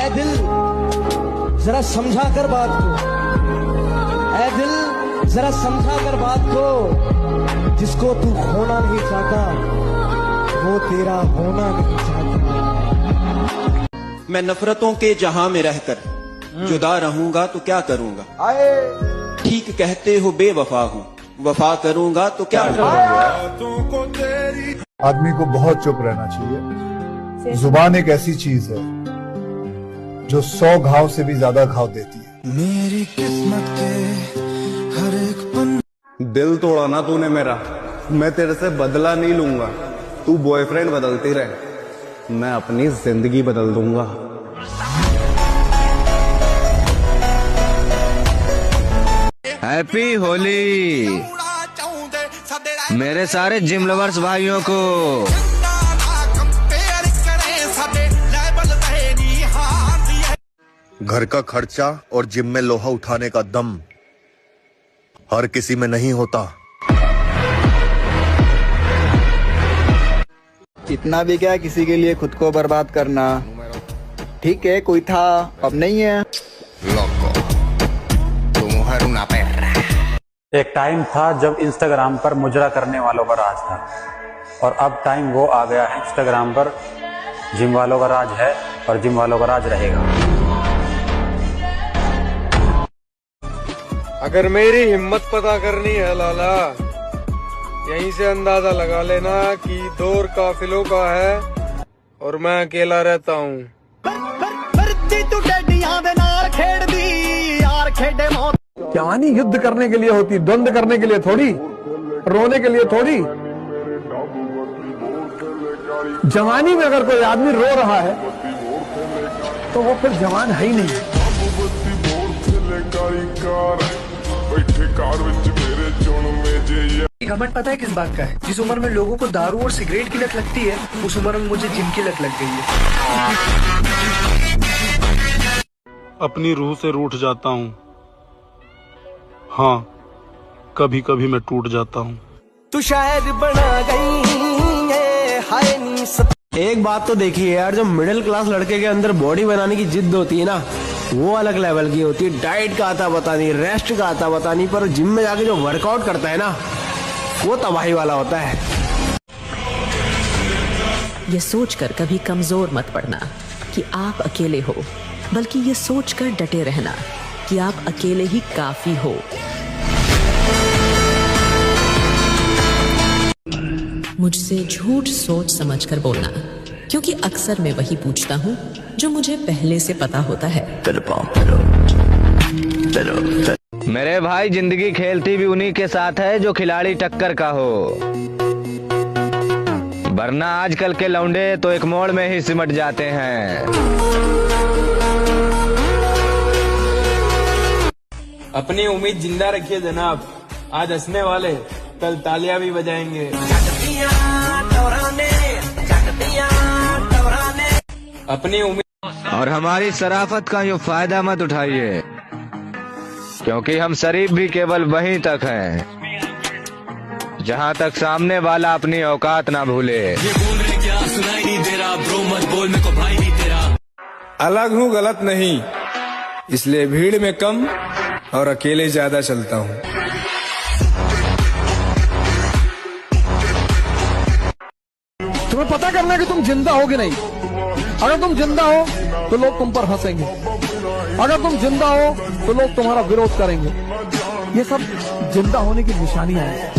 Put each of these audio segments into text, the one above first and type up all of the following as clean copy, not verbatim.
ऐ दिल जरा समझा कर बात को, ऐ दिल जरा समझा कर बात को, जिसको तू खोना नहीं चाहता वो तेरा होना नहीं चाहता। मैं नफरतों के जहां में रहकर जुदा रहूंगा तो क्या करूंगा, ठीक कहते हो बेवफा हूँ, वफा करूंगा तो क्या करूंगा। आदमी को बहुत चुप रहना चाहिए। जुबान एक ऐसी चीज है जो 100 घाव से भी ज्यादा घाव देती है। मेरी किस्मत के हर एक पन। दिल तोड़ा ना तूने मेरा, मैं तेरे से बदला नहीं लूंगा। तू बॉयफ्रेंड बदलती रहे, मैं अपनी जिंदगी बदल दूंगा। हैप्पी होली मेरे सारे जिम लवर्स भाइयों को। घर का खर्चा और जिम में लोहा उठाने का दम हर किसी में नहीं होता। इतना भी क्या किसी के लिए खुद को बर्बाद करना। ठीक है, कोई था, अब नहीं है। एक टाइम था जब इंस्टाग्राम पर मुजरा करने वालों का राज था, और अब टाइम वो आ गया है इंस्टाग्राम पर जिम वालों का राज है और जिम वालों का राज रहेगा। अगर मेरी हिम्मत पता करनी है लाला, यहीं से अंदाजा लगा लेना कि दौर काफिलों का है और मैं अकेला रहता हूँ। जवानी युद्ध करने के लिए होती, द्वंद्व करने के लिए थोड़ी, रोने के लिए थोड़ी। जवानी में अगर कोई आदमी रो रहा है तो वो फिर जवान है ही नहीं। घमंड पता है किस बात का है? जिस उम्र में लोगों को दारू और सिगरेट की लत लगती है, उस उम्र में मुझे जिम की लत लग गई है। अपनी रूह से रूठ जाता हूँ, हाँ कभी कभी मैं टूट जाता हूँ। तू शायद बना गई है हाय नी सब। एक बात तो देखिए यार, जो मिडिल क्लास लड़के के अंदर बॉडी बनाने की जिद होती है ना, वो अलग लेवल की होती है। डाइट का आता पता नहीं, रेस्ट का आता पता नहीं, पर जिम में जाके जो वर्कआउट करता है ना, वो तबाही वाला होता है। ये सोचकर कभी कमजोर मत पड़ना कि आप अकेले हो, बल्कि ये सोचकर डटे रहना कि आप अकेले ही काफी हो। मुझसे झूठ सोच समझकर बोलना, क्योंकि अक्सर मैं वही पूछता हूँ जो मुझे पहले से पता होता है। मेरे भाई, जिंदगी खेलती भी उन्हीं के साथ है जो खिलाड़ी टक्कर का हो, वरना आजकल के लौंडे तो एक मोड़ में ही सिमट जाते हैं। अपनी उम्मीद जिंदा रखिए जनाब, आज हंसने वाले कल तालियां भी बजाएंगे। अपनी उम्मीद और हमारी शराफत का यूं फायदा मत उठाइए, क्योंकि हम शरीफ भी केवल वहीं तक हैं जहां तक सामने वाला अपनी औकात ना भूले। अलग हूँ गलत नहीं, इसलिए भीड़ में कम और अकेले ज्यादा चलता हूँ। तुम्हें पता करना है कि तुम जिंदा हो कि नहीं। अगर तुम जिंदा हो तो लोग तुम पर हंसेंगे, अगर तुम जिंदा हो तो लोग तुम्हारा विरोध करेंगे। ये सब जिंदा होने की निशानियां हैं।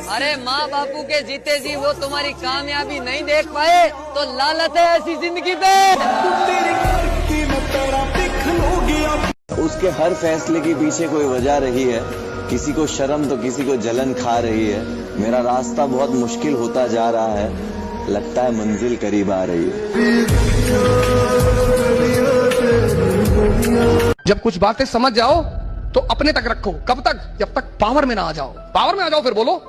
अरे माँ बापू के जीते जी वो तुम्हारी कामयाबी नहीं देख पाए तो लालत है ऐसी जिंदगी पे। उसके हर फैसले के पीछे कोई वजह रही है, किसी को शर्म तो किसी को जलन खा रही है। मेरा रास्ता बहुत मुश्किल होता जा रहा है, लगता है मंजिल करीब आ रही है। जब कुछ बातें समझ जाओ तो अपने तक रखो। कब तक? जब तक पावर में ना आ जाओ। पावर में आ जाओ फिर बोलो।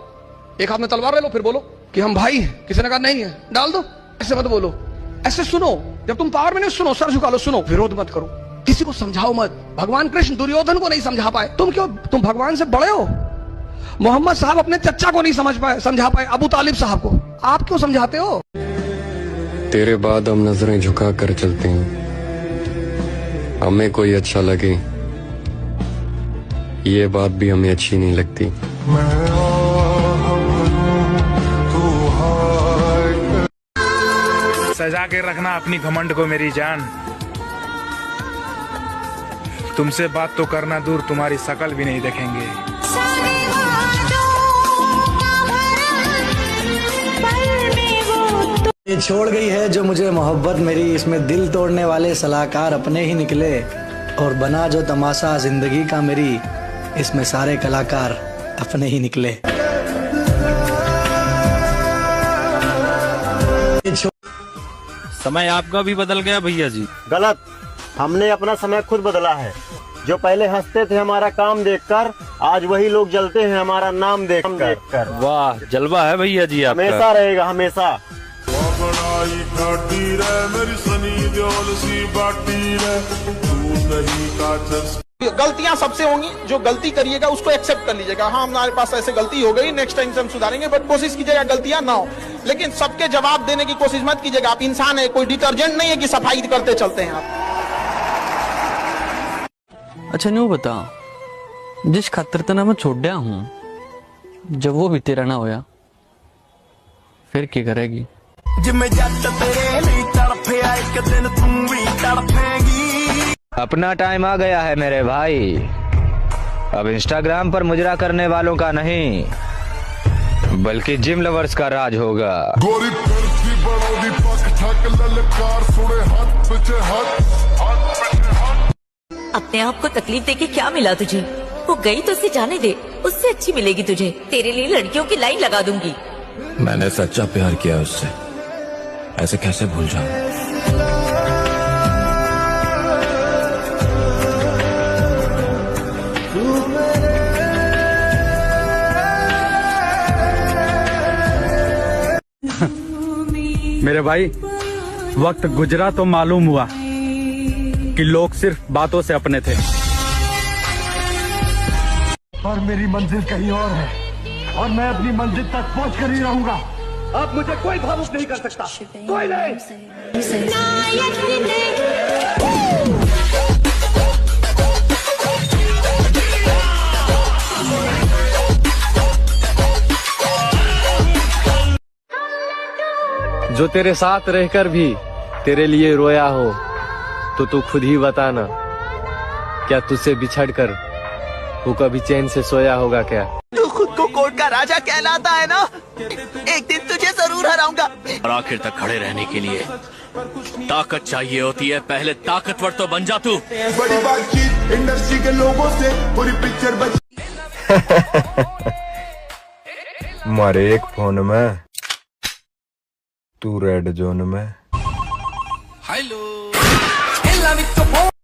एक हाथ में तलवार ले लो फिर बोलो कि हम भाई हैं। किसी ने कहा नहीं है, डाल दो। ऐसे मत बोलो, ऐसे सुनो। जब तुम पावर में नहीं, सुनो, सर झुका लो, सुनो, विरोध मत करो, किसी को समझाओ मत। भगवान कृष्ण दुर्योधन को नहीं समझा पाए, तुम क्यों? तुम भगवान से बड़े हो। मोहम्मद साहब अपने चचा को नहीं समझा पाए, अबू तालिब साहब को, आप क्यों समझाते हो? तेरे बाद हम नजरें झुका कर चलते हैं, हमें कोई अच्छा लगे ये बात भी हमें अच्छी नहीं लगती। सजा के रखना अपनी घमंड को मेरी जान। तुमसे बात तो करना दूर, तुम्हारी शकल भी नहीं देखेंगे। ये छोड़ गई है जो मुझे मोहब्बत मेरी, इसमें दिल तोड़ने वाले सलाहकार अपने ही निकले, और बना जो तमाशा जिंदगी का मेरी, इसमें सारे कलाकार अपने ही निकले। समय आपका भी बदल गया भैया जी। गलत, हमने अपना समय खुद बदला है। जो पहले हंसते थे हमारा काम देखकर, आज वही लोग जलते हैं हमारा नाम देखकर। वाह, जलवा है भैया जी आपका। हमेशा रहेगा, हमेशा। गलतियां सबसे होंगी, जो गलती करिएगा उसको एक्सेप्ट कर लीजिएगा। हाँ, हमारे पास ऐसे गलती हो गई, नेक्स्ट टाइम से हम सुधारेंगे, बट कोशिश कीजिएगा गलतियां ना हो। लेकिन सबके जवाब देने की कोशिश मत कीजिएगा। आप इंसान है, कोई डिटर्जेंट नहीं है कि सफाई करते चलते हैं आप। अच्छा न्यू बता, जिस खातर तना मैं छोड़ा हूं, जब वो भी तेरा ना होया, फिर क्या करेगी? अपना टाइम आ गया है मेरे भाई, अब इंस्टाग्राम पर मुजरा करने वालों का नहीं, बल्कि जिम लवर्स का राज होगा। अपने आप को तकलीफ देके क्या मिला तुझे? वो गई तो उसे जाने दे, उससे अच्छी मिलेगी तुझे। तेरे लिए लड़कियों की लाइन लगा दूंगी। मैंने सच्चा प्यार किया उससे, ऐसे कैसे भूल जाऊं? मेरे भाई, वक्त गुजरा तो मालूम हुआ कि लोग सिर्फ बातों से अपने थे, और मेरी मंजिल कहीं और है, और मैं अपनी मंजिल तक पहुंच कर ही रहूंगा। अब मुझे कोई भावुक नहीं कर सकता, कोई नहीं। जो तेरे साथ रहकर भी तेरे लिए रोया हो, तो तू खुद ही बताना, क्या तुझसे बिछड़कर वो कभी चैन से सोया होगा क्या? तू खुद को कोर्ट का राजा कहलाता है ना, एक दिन तुझे जरूर हराऊंगा। और आखिर तक खड़े रहने के लिए ताकत चाहिए होती है, पहले ताकतवर तो बन जा तू। बड़ी बातचीत इंडस्ट्री के लोगों से, पूरी पिक्चर बची। मारे एक फोन में, तू रेड जोन में।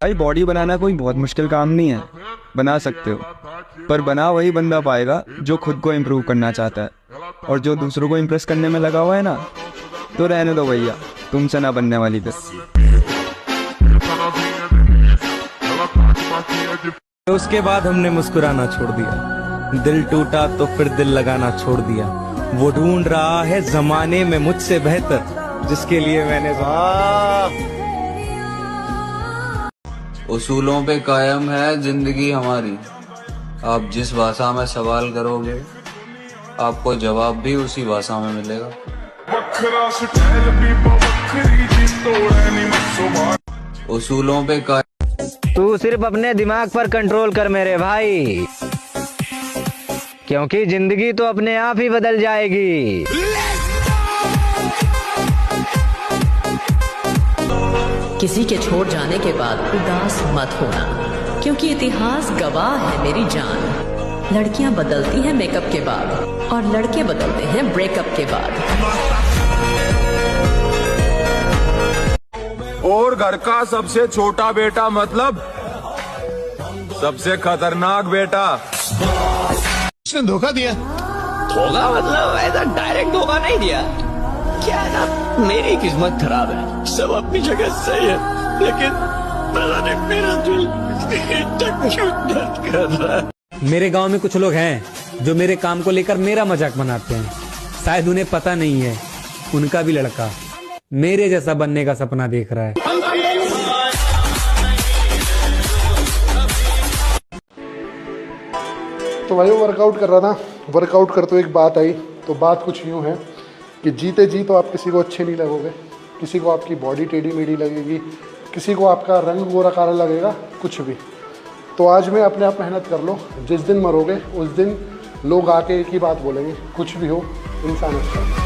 भाई, बॉडी बनाना कोई बहुत मुश्किल काम नहीं है, बना सकते हो, पर बना वही बंदा पाएगा जो खुद को इम्प्रूव करना चाहता है, और जो दूसरों को इम्प्रेस करने में लगा हुआ है ना, तो रहने दो भैया, तुमसे ना बनने वाली बस। उसके बाद हमने मुस्कुराना छोड़ दिया, दिल टूटा तो फिर दिल लगाना छोड़ दिया। वो ढूंढ रहा है जमाने में मुझसे बेहतर, जिसके लिए मैंने उसूलों पे कायम है जिंदगी हमारी। आप जिस भाषा में सवाल करोगे, आपको जवाब भी उसी भाषा में मिलेगा। उसूलों पे कायम। तू सिर्फ अपने दिमाग पर कंट्रोल कर मेरे भाई, क्योंकि जिंदगी तो अपने आप ही बदल जाएगी। किसी के छोड़ जाने के बाद उदास मत होना, क्योंकि इतिहास गवाह है मेरी जान। लड़कियां बदलती हैं मेकअप के बाद, और लड़के बदलते हैं ब्रेकअप के बाद। और घर का सबसे छोटा बेटा मतलब सबसे खतरनाक बेटा। उसने धोखा दिया। धोखा मतलब ऐसा डायरेक्ट धोखा नहीं दिया, क्या है ना, मेरी किस्मत खराब है, सब अपनी जगह सही है, लेकिन पता नहीं मेरा दिल क्यों दर्द कर रहा है। मेरे गांव में कुछ लोग हैं जो मेरे काम को लेकर मेरा मजाक बनाते हैं, शायद उन्हें पता नहीं है उनका भी लड़का मेरे जैसा बनने का सपना देख रहा है। तो भाई वो वर्कआउट कर रहा था, वर्कआउट करते हुए एक बात आई। तो बात कुछ यूँ है कि जीते जी तो आप किसी को अच्छे नहीं लगोगे, किसी को आपकी बॉडी टेढ़ी मेढ़ी लगेगी, किसी को आपका रंग गोरा काला लगेगा, कुछ भी। तो आज में अपने आप मेहनत कर लो, जिस दिन मरोगे उस दिन लोग आके एक ही बात बोलेंगे, कुछ भी हो इंसान अच्छा।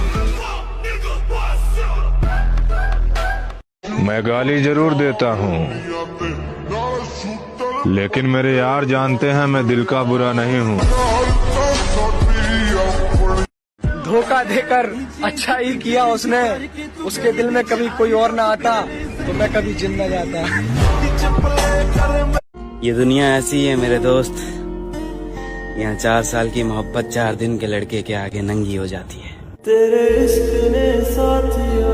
मैं गाली जरूर देता हूँ, लेकिन मेरे यार जानते हैं मैं दिल का बुरा नहीं हूँ। धोखा देकर अच्छा ही किया उसने, उसके दिल में कभी कोई और ना आता तो मैं कभी जिम न जाता। ये दुनिया ऐसी है मेरे दोस्त, यहाँ 4 साल की मोहब्बत 4 दिन के लड़के के आगे नंगी हो जाती है। तेरे इश्क ने साथिया,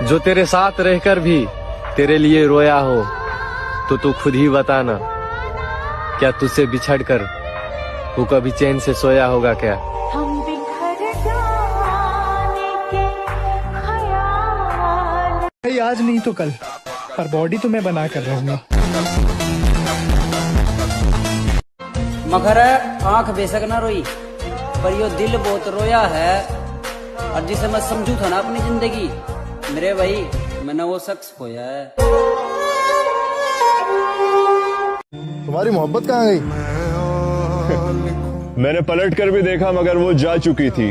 जो तेरे साथ रहकर भी तेरे लिए रोया हो तो तू खुद ही बताना, क्या तुझसे बिछड़कर वो कभी चैन से सोया होगा क्या? आज नहीं तो कल, पर बॉडी तो मैं बना कर रहूंगा। मगर आंख बेशक ना रोई, पर यो दिल बहुत रोया है। और जिसे मैं समझू था ना अपनी जिंदगी, मेरे भाई मैंने वो शख्स खोया है। तुम्हारी मोहब्बत कहाँ गई? मैंने पलट कर भी देखा मगर वो जा चुकी थी।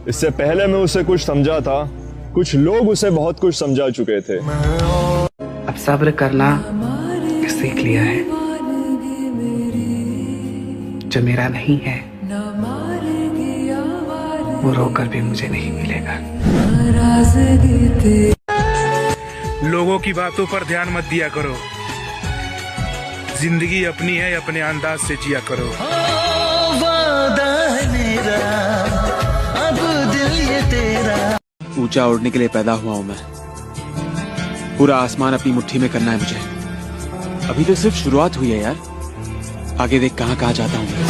इससे पहले मैं उसे कुछ समझा था, कुछ लोग उसे बहुत कुछ समझा चुके थे। अब सब्र करना सीख लिया है, जो मेरा नहीं है वो रोकर भी मुझे नहीं मिलेगा। लोगों की बातों पर ध्यान मत दिया करो, जिंदगी अपनी है, अपने अंदाज से जिया करो। ऊंचा उड़ने के लिए पैदा हुआ हूं मैं, पूरा आसमान अपनी मुट्ठी में करना है मुझे। अभी तो सिर्फ शुरुआत हुई है यार, आगे देख कहां कहां जाता हूं मैं।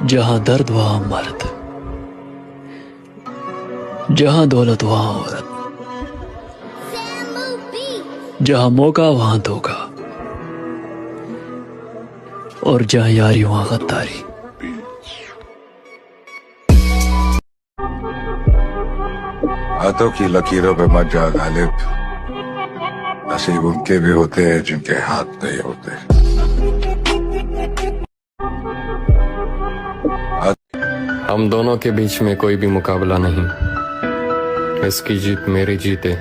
जहां दर्द वहां मर्द, जहां दौलत वहां औरत, जहां मौका वहां धोखा, और जहां यारी वहां गद्दारी। हाथों की लकीरों पे मत जा गालिब, नसीब उनके भी होते हैं जिनके हाथ नहीं होते। हम दोनों के बीच में कोई भी मुकाबला नहीं। इसकी जीत मेरी जीत है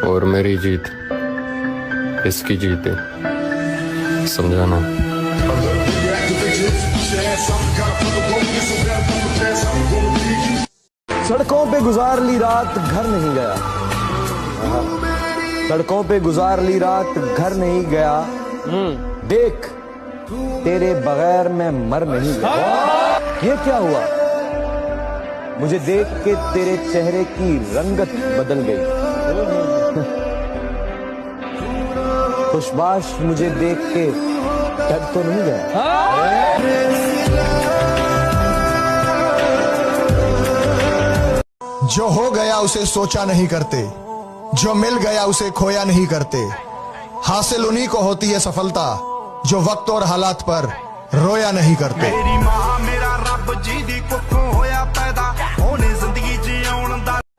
और मेरी जीत इसकी जीत है, समझाना। सड़कों पे गुजार ली रात घर नहीं गया, सड़कों पे गुजार ली रात घर नहीं गया, देख तेरे बगैर मैं मर नहीं गया। ये क्या हुआ? मुझे देख के तेरे चेहरे की रंगत बदल गई। खुशबाश मुझे देख के डर तो नहीं गया? जो हो गया उसे सोचा नहीं करते, जो मिल गया उसे खोया नहीं करते। हासिल उन्हीं को होती है सफलता, जो वक्त और हालात पर रोया नहीं करते।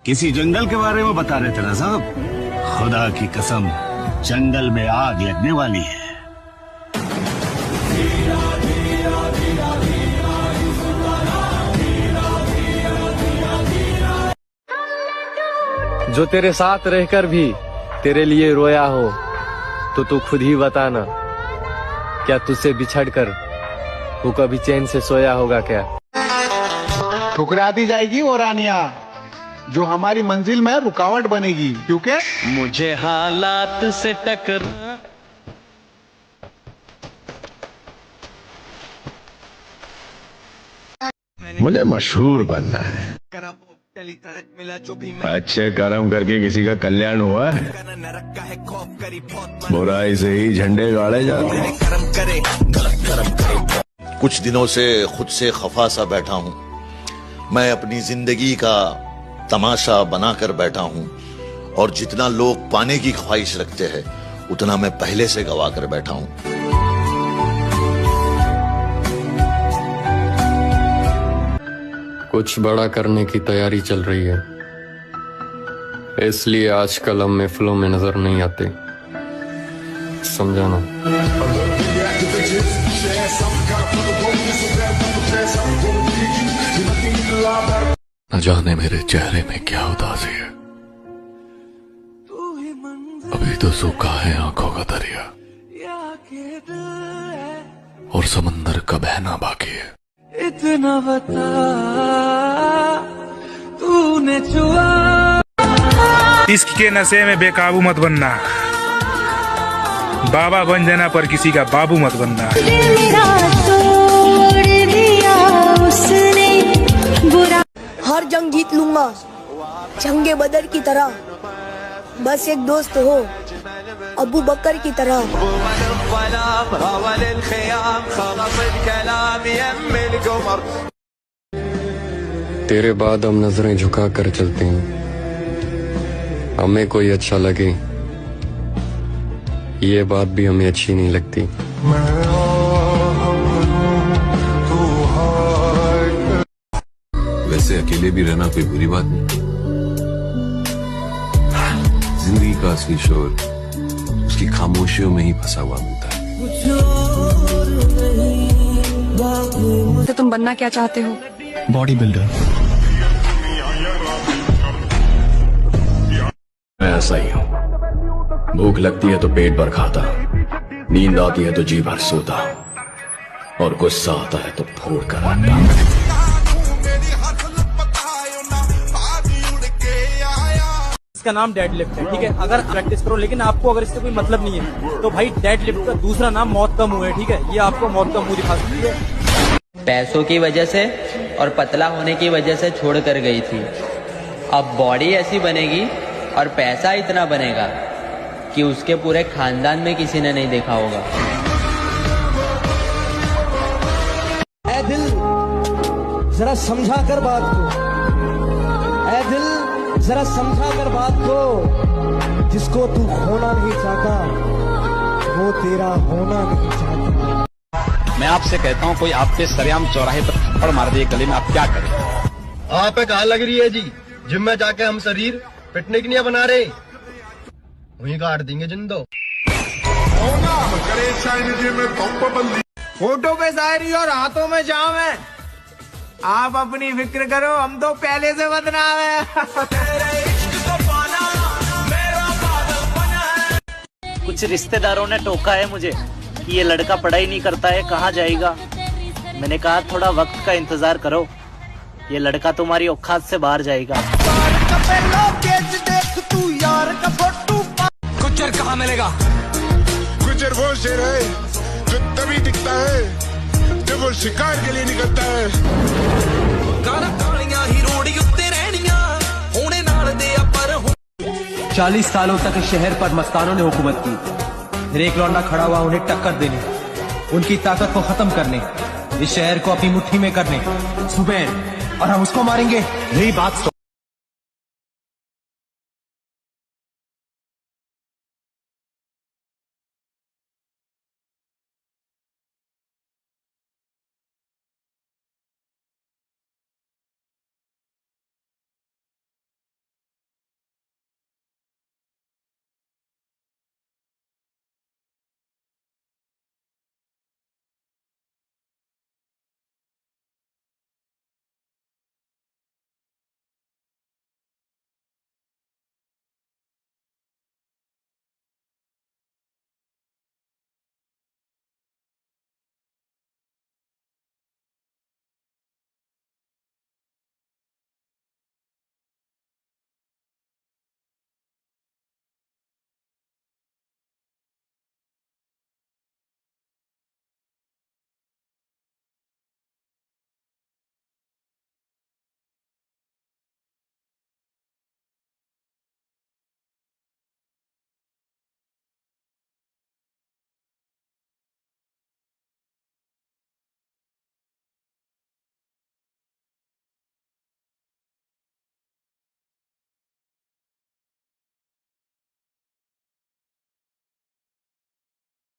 किसी जंगल के बारे में बता रहे थे ना साहब, खुदा की कसम जंगल में आग लगने वाली है। जो तेरे साथ रहकर भी तेरे लिए रोया हो तो तू खुद ही बताना, क्या तुझसे बिछड़कर वो कभी चैन से सोया होगा क्या? ठुकरा दी जाएगी वो रानियां जो हमारी मंजिल में रुकावट बनेगी, क्योंकि मुझे हालात से टकरा। मुझे मशहूर बनना है। अच्छे कर्म करके किसी का कल्याण हुआ है? बुराई से ही झंडे गाड़े जाते हैं। कुछ दिनों से खुद से खफा सा बैठा हूं। मैं अपनी जिंदगी का तमाशा बनाकर बैठा हूं और जितना लोग पाने की ख्वाहिश रखते हैं उतना मैं पहले से गवा कर बैठा हूं। कुछ बड़ा करने की तैयारी चल रही है, इसलिए आजकल हम महफिलों में नजर नहीं आते, समझाना। न जाने मेरे चेहरे में क्या उदासी है, अभी तो सूखा है आंखों का दरिया और समंदर का बहना बाकी है। इतना बता तूने छुआ। इसके नशे में बेकाबू मत बनना, बाबा बन जाना पर किसी का बाबू मत बनना। हर जंग जीत लूंगा जंगे बदर की तरह, बस एक दोस्त हो अबू बकर की तरह। तेरे बाद हम नजरें झुका कर चलते हैं, हमें कोई अच्छा लगे ये बात भी हमें अच्छी नहीं लगती। वैसे अकेले भी रहना कोई बुरी बात नहीं, जिंदगी का असली शोर उसकी खामोशियों में ही फंसा हुआ मिलता है। तो तुम बनना क्या चाहते हो? Body builder. मैं ऐसा ही हूँ, भूख लगती है तो पेट भर खाता, नींद आती है तो जी भर सोता, और गुस्सा आता है तो फोड़ कर रखता। इसका नाम डेडलिफ्ट है, ठीक है? अगर प्रैक्टिस करो, लेकिन आपको अगर इससे कोई मतलब नहीं है तो भाई डेडलिफ्ट का दूसरा नाम मौत का मुंह है, ठीक है? ये आपको मौत का मुंह दिखा सकती है। पैसों की वजह से और पतला होने की वजह से छोड़ कर गई थी, अब बॉडी ऐसी बनेगी और पैसा इतना बनेगा कि उसके पूरे खानदान में किसी ने नहीं देखा होगा। ऐ दिल जरा समझा कर बात को, ऐ दिल जरा समझा कर बात को, जिसको तू खोना नहीं चाहता वो तेरा होना नहीं चाहता। मैं आपसे कहता हूँ, कोई आपके सरेआम चौराहे पर थप्पड़ मार दे गले में, आप क्या करें? आप पे कहाँ लग रही है जी? जिम में जाके हम शरीर फिटने की नहीं बना रहे, वहीं काट देंगे जिंदो। फोटो पे शायरी और हाथों में जाम है, आप अपनी फिक्र करो, हम तो पहले से बदनाम है। कुछ रिश्तेदारों ने टोका है मुझे कि ये लड़का पढ़ाई नहीं करता है, कहाँ जाएगा। मैंने कहा थोड़ा वक्त का इंतजार करो, ये लड़का तुम्हारी औकात से बाहर जाएगा। गुज्जर कहाँ मिलेगा? गुज्जर वो शेर है जो तभी दिखता है जब वो शिकार के लिए निकलता है। 40 सालों तक इस शहर पर मस्तानों ने हुकूमत की, फिर एक लौंडा खड़ा हुआ उन्हें टक्कर देने, उनकी ताकत को खत्म करने, इस शहर को अपनी मुट्ठी में करने। सुबह और हम उसको मारेंगे, यही बात